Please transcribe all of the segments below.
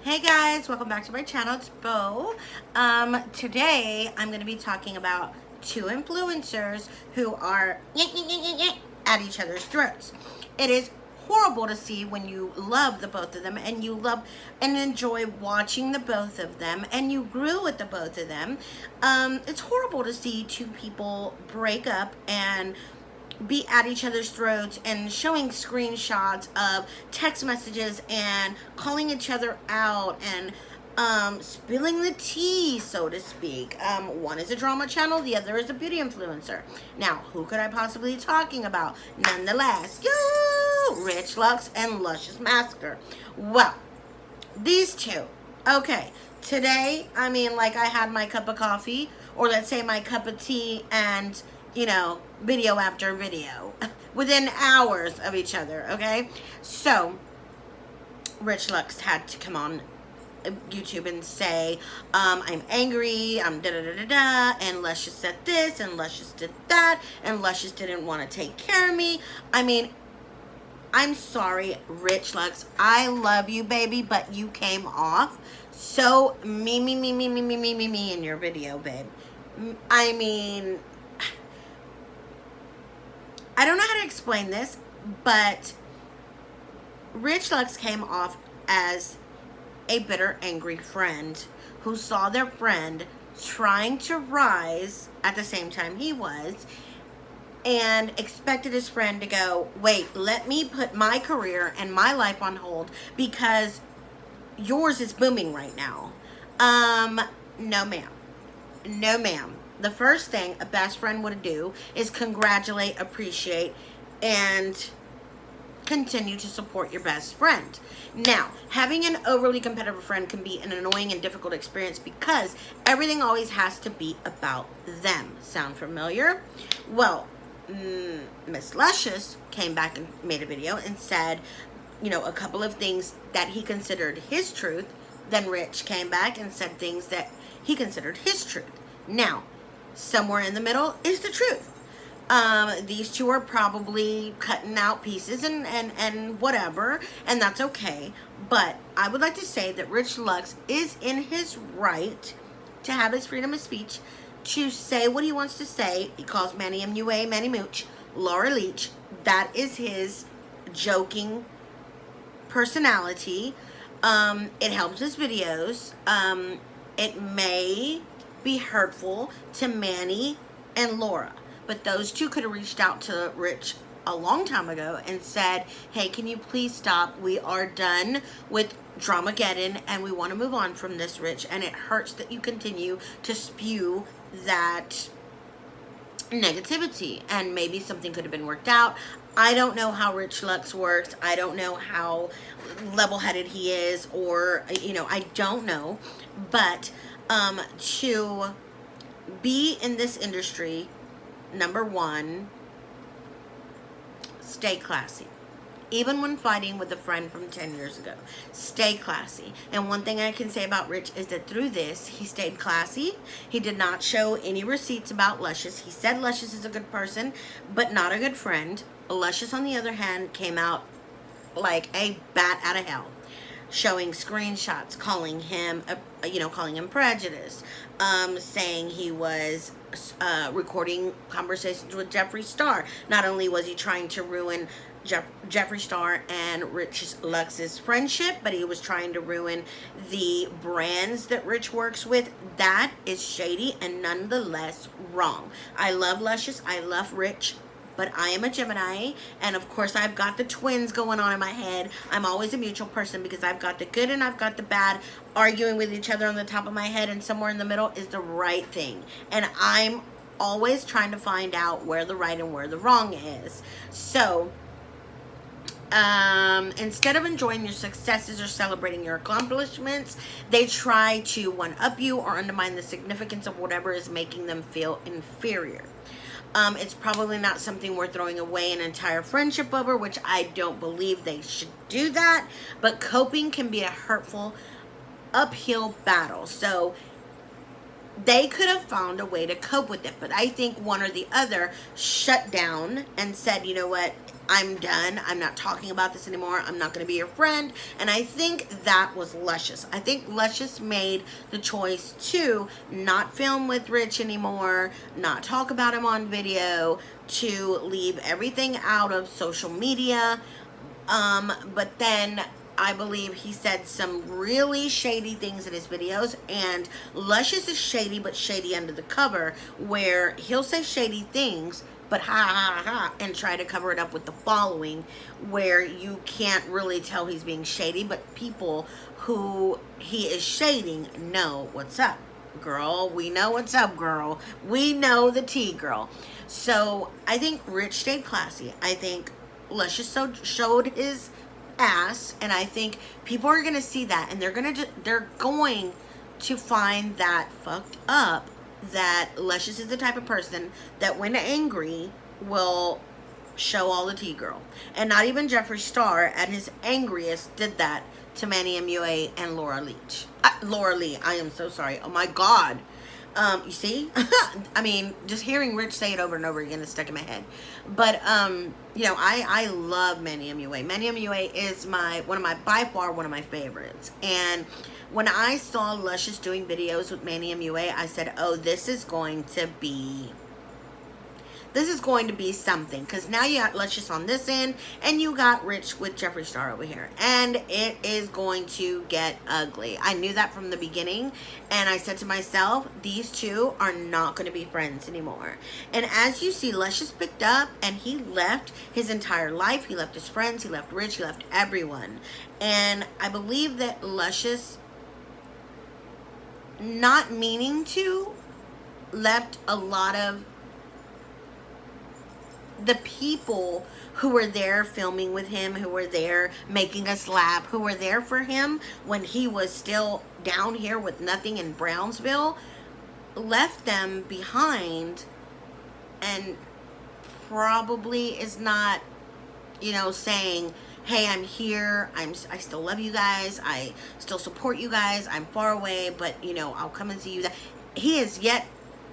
Hey guys, welcome back to my channel. It's Bo. Today I'm going to be talking about two influencers who are at each other's throats. It is horrible to see when you love the both of them and you love and enjoy watching the both of them and you grew with the both of them. It's horrible to see two people break up and be at each other's throats and showing screenshots of text messages and calling each other out and spilling the tea, so to speak. One is a drama channel, the other is a beauty influencer. Now, who could I possibly be talking about? Nonetheless, Rich Lux and Lushious Massacr. Well, these two. Okay, today, like I had my cup of coffee, or let's say my cup of tea, and video after video within hours of each other, okay? So, Rich Lux had to come on YouTube and say, I'm angry, I'm da-da-da-da-da, and Lushious said this, and Lushious did that, and Lushious didn't want to take care of me. I'm sorry, Rich Lux. I love you, baby, but you came off so me in your video, babe. I don't know how to explain this, but Rich Lux came off as a bitter, angry friend who saw their friend trying to rise at the same time he was and expected his friend to go, wait, let me put my career and my life on hold because yours is booming right now. No ma'am. No ma'am. The first thing a best friend would do is congratulate, appreciate, and continue to support your best friend. Now, having an overly competitive friend can be an annoying and difficult experience because everything always has to be about them. Sound familiar? Well, Miss Lushious came back and made a video and said, a couple of things that he considered his truth. Then Rich came back and said things that he considered his truth. Now, somewhere in the middle is the truth. These two are probably cutting out pieces and whatever, and that's okay. But I would like to say that Rich Lux is in his right to have his freedom of speech, to say what he wants to say. He calls Manny MUA, Manny Mooch, Laura Leach. That is his joking personality. It helps his videos. It may be hurtful to Manny and Laura, but those two could have reached out to Rich a long time ago and said, hey, can you please stop? We are done with Dramageddon and we want to move on from this, Rich, and it hurts that you continue to spew that negativity, and maybe something could have been worked out. I don't know how Rich Lux works. I don't know how level-headed he is, or I don't know, but to be in this industry, number one, stay classy. Even when fighting with a friend from 10 years ago, stay classy. And one thing I can say about Rich is that through this, he stayed classy. He did not show any receipts about Lushious. He said Lushious is a good person, but not a good friend. Lushious, on the other hand, came out like a bat out of hell, showing screenshots, calling him prejudiced, saying he was recording conversations with Jeffree Star. Not only was he trying to ruin Jeffree Star and Rich Lux's friendship, but he was trying to ruin the brands that Rich works with. That is shady and nonetheless wrong. I love Lushious. I love Rich. But I am a Gemini, and of course I've got the twins going on in my head. I'm always a mutual person because I've got the good and I've got the bad arguing with each other on the top of my head, and somewhere in the middle is the right thing. And I'm always trying to find out where the right and where the wrong is. So, instead of enjoying your successes or celebrating your accomplishments, they try to one-up you or undermine the significance of whatever is making them feel inferior. It's probably not something worth throwing away an entire friendship over, which I don't believe they should do that. But coping can be a hurtful, uphill battle. So they could have found a way to cope with it. But I think one or the other shut down and said, you know what, I'm done. I'm not talking about this anymore. I'm not going to be your friend. And I think that was Luscious. I think Luscious made the choice to not film with Rich anymore, not talk about him on video, to leave everything out of social media. But then I believe he said some really shady things in his videos, and Luscious is shady, but shady under the cover, where he'll say shady things, but ha ha ha, and try to cover it up with the following, where you can't really tell he's being shady, but people who he is shading know what's up. Girl, we know what's up, girl. We know the tea, girl. So I think Rich stayed classy. I think Luscious showed his ass, and I think people are gonna see that, and they're going to find that fucked up, that Luscious is the type of person that when angry will show all the tea, girl. And not even Jeffree Star at his angriest did that to Manny MUA and Laura Lee. I am so sorry. Oh my God. You see? I mean, just hearing Rich say it over and over again is stuck in my head. But, you know, I love Manny MUA. Manny MUA is by far one of my favorites. And when I saw Luscious doing videos with Manny MUA, I said, oh, this is going to be something, because now you got Luscious on this end, and you got Rich with Jeffree Star over here, and it is going to get ugly. I knew that from the beginning, and I said to myself, these two are not going to be friends anymore. And as you see, Luscious picked up, and he left his entire life. He left his friends, he left Rich, he left everyone. And I believe that Luscious, not meaning to, left a lot of the people who were there filming with him, who were there making us laugh, who were there for him when he was still down here with nothing in Brownsville, left them behind, and probably is not, you know, saying, hey, I'm here, I still love you guys, I still support you guys, I'm far away, but, you know, I'll come and see you. That he is yet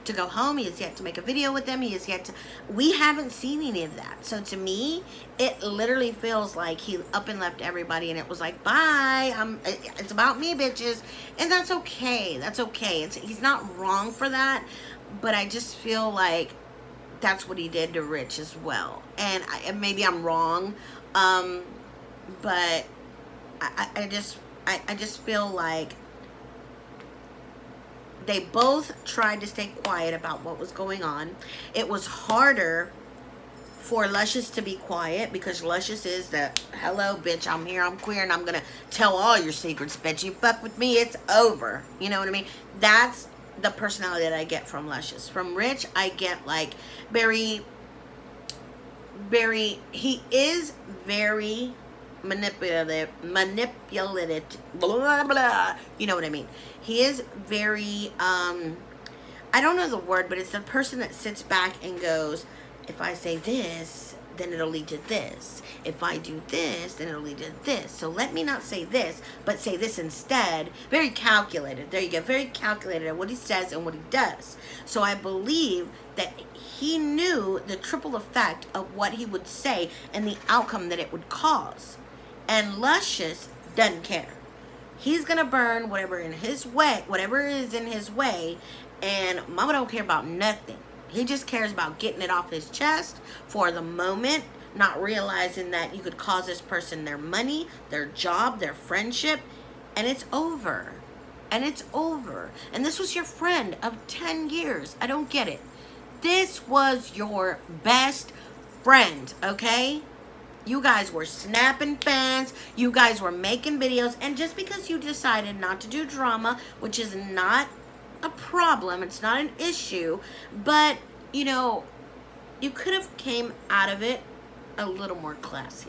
to go home, he has yet to make a video with them, he is yet to, we haven't seen any of that. So to me, it literally feels like he up and left everybody, and it was like, bye, it's about me, bitches. And that's okay, he's not wrong for that, but I just feel like that's what he did to Rich as well. And maybe I'm wrong, but I just feel like they both tried to stay quiet about what was going on. It was harder for Luscious to be quiet, because Luscious is the, hello, bitch, I'm here, I'm queer, and I'm gonna tell all your secrets, bitch. You fuck with me, it's over. You know what I mean? That's the personality that I get from Luscious. From Rich, I get like he is very manipulative, blah, blah, you know what I mean? He is very, I don't know the word, but it's the person that sits back and goes, if I say this, then it'll lead to this. If I do this, then it'll lead to this. So let me not say this, but say this instead. Very calculated. There you go. Very calculated at what he says and what he does. So I believe that he knew the triple effect of what he would say and the outcome that it would cause. And Luscious doesn't care. He's gonna burn whatever is in his way, and mama don't care about nothing. He just cares about getting it off his chest for the moment, not realizing that you could cause this person their money, their job, their friendship, and it's over. And it's over. And this was your friend of 10 years. I don't get it. This was your best friend, okay? You guys were snapping fans. You guys were making videos. And just because you decided not to do drama, which is not a problem, it's not an issue, but, you know, you could have came out of it a little more classier.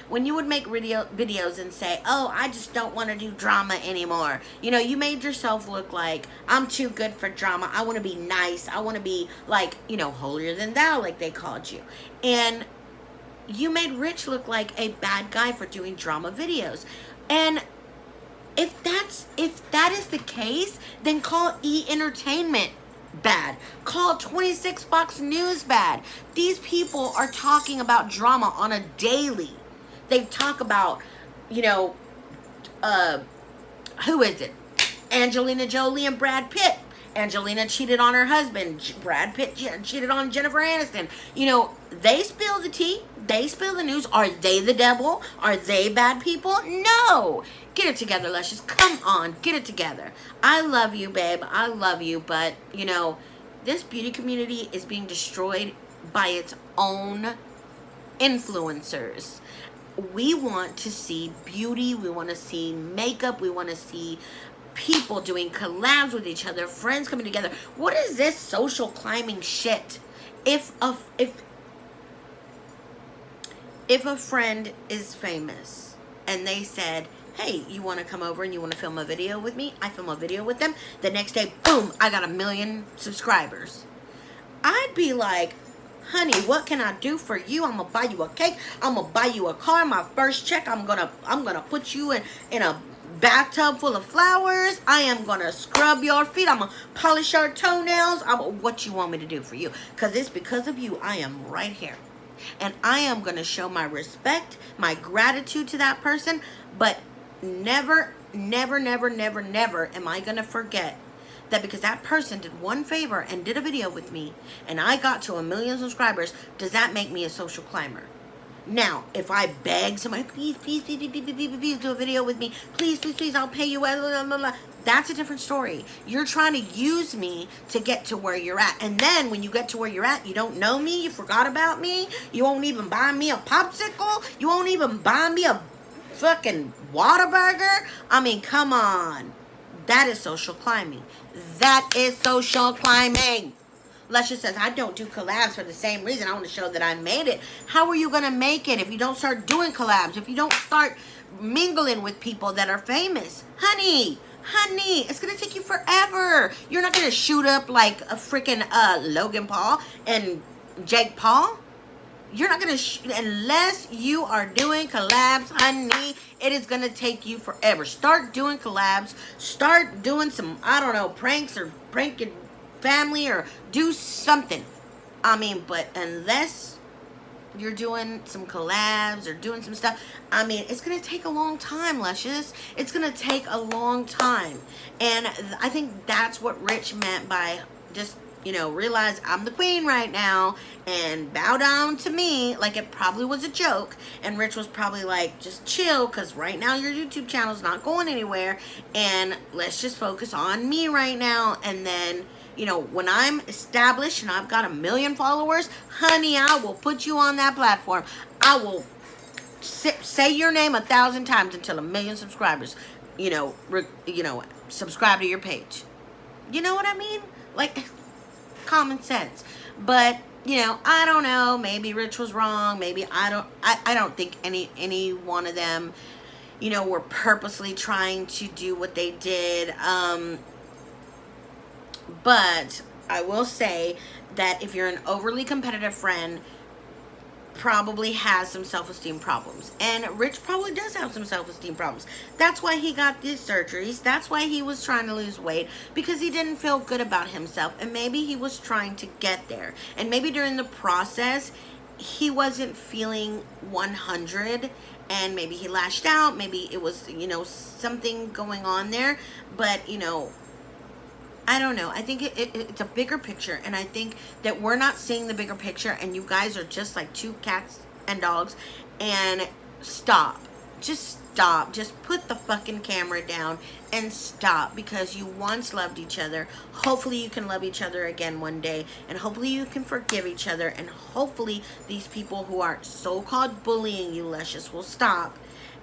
When you would make videos and say, oh, I just don't want to do drama anymore. You know, you made yourself look like, I'm too good for drama. I want to be nice. I want to be like, you know, holier than thou, like they called you. And you made Rich look like a bad guy for doing drama videos. And if that is the case, then call E Entertainment bad. Call 26 Fox News bad. These people are talking about drama on a daily. They talk about, you know, who is it? Angelina Jolie and Brad Pitt. Angelina cheated on her husband. Brad Pitt cheated on Jennifer Aniston. You know, they spill the tea. They spill the news. Are they the devil? Are they bad people? No. Get it together, Luscious. Come on. Get it together. I love you, babe. I love you. But, you know, this beauty community is being destroyed by its own influencers. We want to see beauty. We want to see makeup. We want to see people doing collabs with each other, friends coming together. What is this social climbing shit? If a friend is famous and they said, hey, you want to come over and you want to film a video with me? I film a video with them. The next day, boom, I got 1 million subscribers. I'd be like, honey, what can I do for you? I'm gonna buy you a cake. I'm gonna buy you a car. My first check, I'm gonna put you in a bathtub full of flowers. I am gonna scrub your feet. I'm gonna polish your toenails. What you want me to do for you? Because it's because of you I am right here. And I am gonna show my respect, my gratitude to that person. But never, never, never, never, never am I gonna forget that because that person did one favor and did a video with me and I got to 1 million subscribers, does that make me a social climber? Now, if I beg somebody, please, please, please, please, please, please, please do a video with me. Please, please, please, I'll pay you. Blah, blah, blah, blah. That's a different story. You're trying to use me to get to where you're at. And then when you get to where you're at, you don't know me. You forgot about me. You won't even buy me a popsicle. You won't even buy me a fucking Whataburger. I mean, come on. That is social climbing. That is social climbing. Luscious says, I don't do collabs for the same reason. I want to show that I made it. How are you going to make it if you don't start doing collabs? If you don't start mingling with people that are famous? Honey, it's going to take you forever. You're not going to shoot up like a freaking Logan Paul and Jake Paul. You're not going to, unless you are doing collabs, honey, it is going to take you forever. Start doing collabs. Start doing some, I don't know, pranks or pranking family or do something. I mean, but unless you're doing some collabs or doing some stuff, I mean, it's going to take a long time, Luscious. It's going to take a long time. And I think that's what Rich meant by just, you know, realize I'm the queen right now and bow down to me. Like, it probably was a joke. And Rich was probably like, just chill, because right now your YouTube channel's not going anywhere. And let's just focus on me right now. And then, you know, when I'm established and I've got 1 million followers, honey, I will put you on that platform. I will say your name 1,000 times until 1 million subscribers, you know, subscribe to your page. You know what I mean? Like, common sense. But, you know, I don't know. Maybe Rich was wrong. Maybe I don't think any one of them, you know, were purposely trying to do what they did. But I will say that if you're an overly competitive friend, probably has some self-esteem problems. And Rich probably does have some self-esteem problems. That's why he got these surgeries. That's why he was trying to lose weight, because he didn't feel good about himself. And maybe he was trying to get there. And maybe during the process, he wasn't feeling 100. And maybe he lashed out. Maybe it was, you know, something going on there. But, you know, I don't know. I think it's a bigger picture, and I think that we're not seeing the bigger picture, and you guys are just like two cats and dogs. And stop. Just stop. Just put the fucking camera down and stop, because you once loved each other. Hopefully you can love each other again one day, and hopefully you can forgive each other, and hopefully these people who are so-called bullying you, Luscious, will stop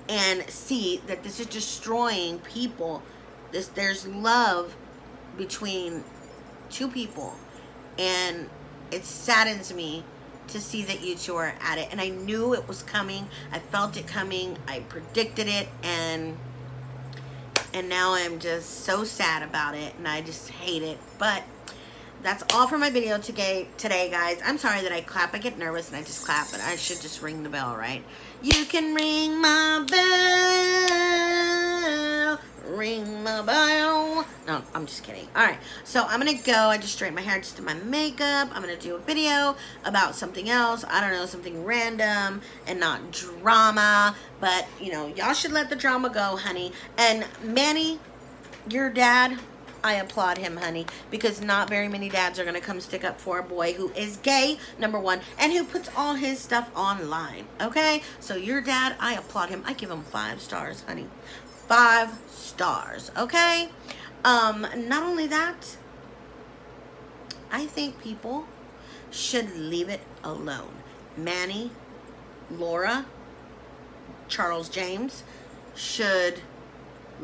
and see that this is destroying people. There's love between two people, and it saddens me to see that you two are at it. And I knew it was coming. I felt it coming. I predicted it, and now I'm just so sad about it, and I just hate it. But that's all for my video today, guys. I'm sorry that I clap. I get nervous and I just clap, but I should just ring the bell, right? You can ring my bell. Ring my bell. No, I'm just kidding. All right, so I'm gonna go. I just straightened my hair, just did my makeup. I'm gonna do a video about something else. I don't know, something random and not drama. But you know, y'all should let the drama go, honey. And Manny, your dad, I applaud him, honey, because not very many dads are gonna come stick up for a boy who is gay, number one, and who puts all his stuff online. Okay, so your dad, I applaud him. I give him 5 stars, honey. 5 stars. Okay. Not only that, I think people should leave it alone. Manny, Laura, Charles James should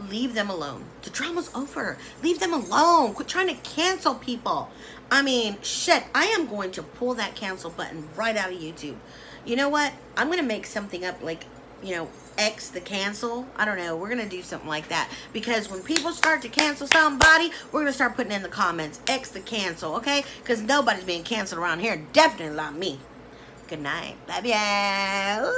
leave them alone. The drama's over. Leave them alone. Quit trying to cancel people. I mean, shit, I am going to pull that cancel button right out of YouTube. You know what? I'm going to make something up like, you know, X the cancel. I don't know. We're going to do something like that. Because when people start to cancel somebody, we're going to start putting in the comments, X the cancel, okay? Because nobody's being canceled around here. Definitely not me. Good night. Love ya.